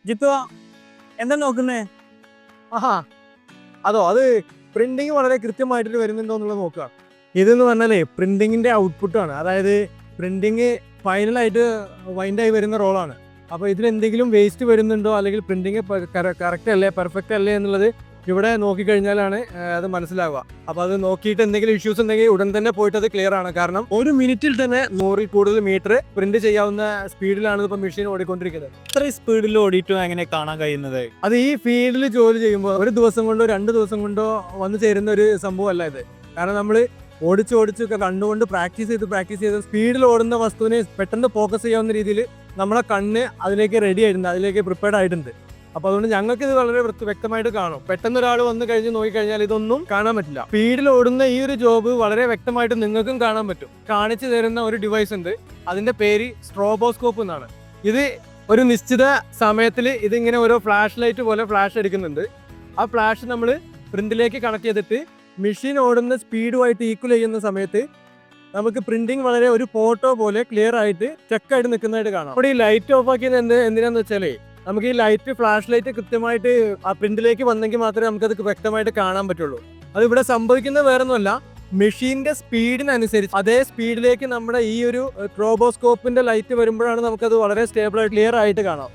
ജിത്തു എന്താ നോക്കുന്നേ? ആഹാ അതോ അത് പ്രിന്റിങ് വളരെ കൃത്യമായിട്ട് വരുന്നുണ്ടോ എന്നുള്ളത് നോക്കുക. ഇതെന്ന് പറഞ്ഞാലേ പ്രിന്റിങ്ങിന്റെ ഔട്ട്പുട്ടാണ്. അതായത് പ്രിന്റിങ് ഫൈനലായിട്ട് വൈൻഡായി വരുന്ന റോളാണ്. അപ്പോൾ ഇതിൽ എന്തെങ്കിലും വേസ്റ്റ് വരുന്നുണ്ടോ അല്ലെങ്കിൽ പ്രിന്റിങ് കറക്റ്റ് അല്ലേ പെർഫെക്റ്റ് അല്ലേ എന്നുള്ളത് ഇവിടെ നോക്കിക്കഴിഞ്ഞാലാണ് അത് മനസ്സിലാവുക. അപ്പോൾ അത് നോക്കിയിട്ട് എന്തെങ്കിലും ഇഷ്യൂസ് ഉണ്ടെങ്കിൽ ഉടൻ തന്നെ പോയിട്ട് അത് ക്ലിയർ ആണ്. കാരണം ഒരു മിനിറ്റിൽ തന്നെ 100ൽ കൂടുതൽ മീറ്റർ പ്രിന്റ് ചെയ്യാവുന്ന സ്പീഡിലാണ് ഇപ്പോൾ മെഷീൻ ഓടിക്കൊണ്ടിരിക്കുന്നത്. ഇത്രയും സ്പീഡിൽ ഓടിയിട്ടും എങ്ങനെ കാണാൻ കഴിയുന്നത്? അത് ഈ ഫീൽഡിൽ ജോലി ചെയ്യുമ്പോൾ ഒരു ദിവസം കൊണ്ടോ 2 ദിവസം കൊണ്ടോ വന്നു ചേരുന്ന ഒരു സംഭവമല്ല ഇത്. കാരണം നമ്മൾ ഓടിച്ചൊക്കെ കണ്ടുകൊണ്ട് പ്രാക്ടീസ് ചെയ്ത് സ്പീഡിൽ ഓടുന്ന വസ്തുവിനെ പെട്ടെന്ന് ഫോക്കസ് ചെയ്യാവുന്ന രീതിയിൽ നമ്മളെ കണ്ണ് അതിലേക്ക് റെഡി ആയിട്ടുണ്ട്, അതിലേക്ക് പ്രിപ്പയർഡ് ആയിട്ടുണ്ട്. അപ്പോൾ അതുകൊണ്ട് ഞങ്ങൾക്ക് ഇത് വളരെ വ്യക്തമായിട്ട് കാണും. പെട്ടെന്ന് ഒരാൾ വന്നു കഴിഞ്ഞ് നോക്കിക്കഴിഞ്ഞാൽ ഇതൊന്നും കാണാൻ പറ്റില്ല. സ്പീഡിൽ ഓടുന്ന ഈ ഒരു ജോബ് വളരെ വ്യക്തമായിട്ട് നിങ്ങൾക്കും കാണാൻ പറ്റും. കാണിച്ചു തരുന്ന ഒരു ഡിവൈസ് ഉണ്ട്, അതിന്റെ പേര് സ്ട്രോബോസ്കോപ്പ് എന്നാണ്. ഇത് ഒരു നിശ്ചിത സമയത്തിൽ ഇതിങ്ങനെ ഓരോ ഫ്ലാഷ് ലൈറ്റ് പോലെ ഫ്ലാഷ് അടിക്കുന്നുണ്ട്. ആ ഫ്ലാഷ് നമ്മൾ പ്രിന്റിലേക്ക് കണക്ട് ചെയ്തിട്ട് മെഷീൻ ഓടുന്ന സ്പീഡുമായിട്ട് ഈക്വൽ ചെയ്യുന്ന സമയത്ത് നമുക്ക് പ്രിന്റിങ് വളരെ ഒരു ഫോട്ടോ പോലെ ക്ലിയർ ആയിട്ട് ചെക്കായിട്ട് നിൽക്കുന്നതായിട്ട് കാണാം. അപ്പോൾ ഈ ലൈറ്റ് ഓഫ് ആക്കിയത് എന്തിനാന്ന് വെച്ചാലേ നമുക്ക് ഈ ലൈറ്റ് ഫ്ലാഷ് ലൈറ്റ് കൃത്യമായിട്ട് ആ പ്രിന്റിലേക്ക് വന്നെങ്കിൽ മാത്രമേ നമുക്കത് വ്യക്തമായിട്ട് കാണാൻ പറ്റുള്ളൂ. അത് ഇവിടെ സംഭവിക്കുന്നത് വേറൊന്നുമല്ല, മെഷീന്റെ സ്പീഡിനനുസരിച്ച് അതേ സ്പീഡിലേക്ക് നമ്മുടെ ഈ ഒരു സ്ട്രോബോസ്കോപ്പിന്റെ ലൈറ്റ് വരുമ്പോഴാണ് നമുക്കത് വളരെ സ്റ്റേബിൾ ആയിട്ട് ക്ലിയർ ആയിട്ട് കാണാം.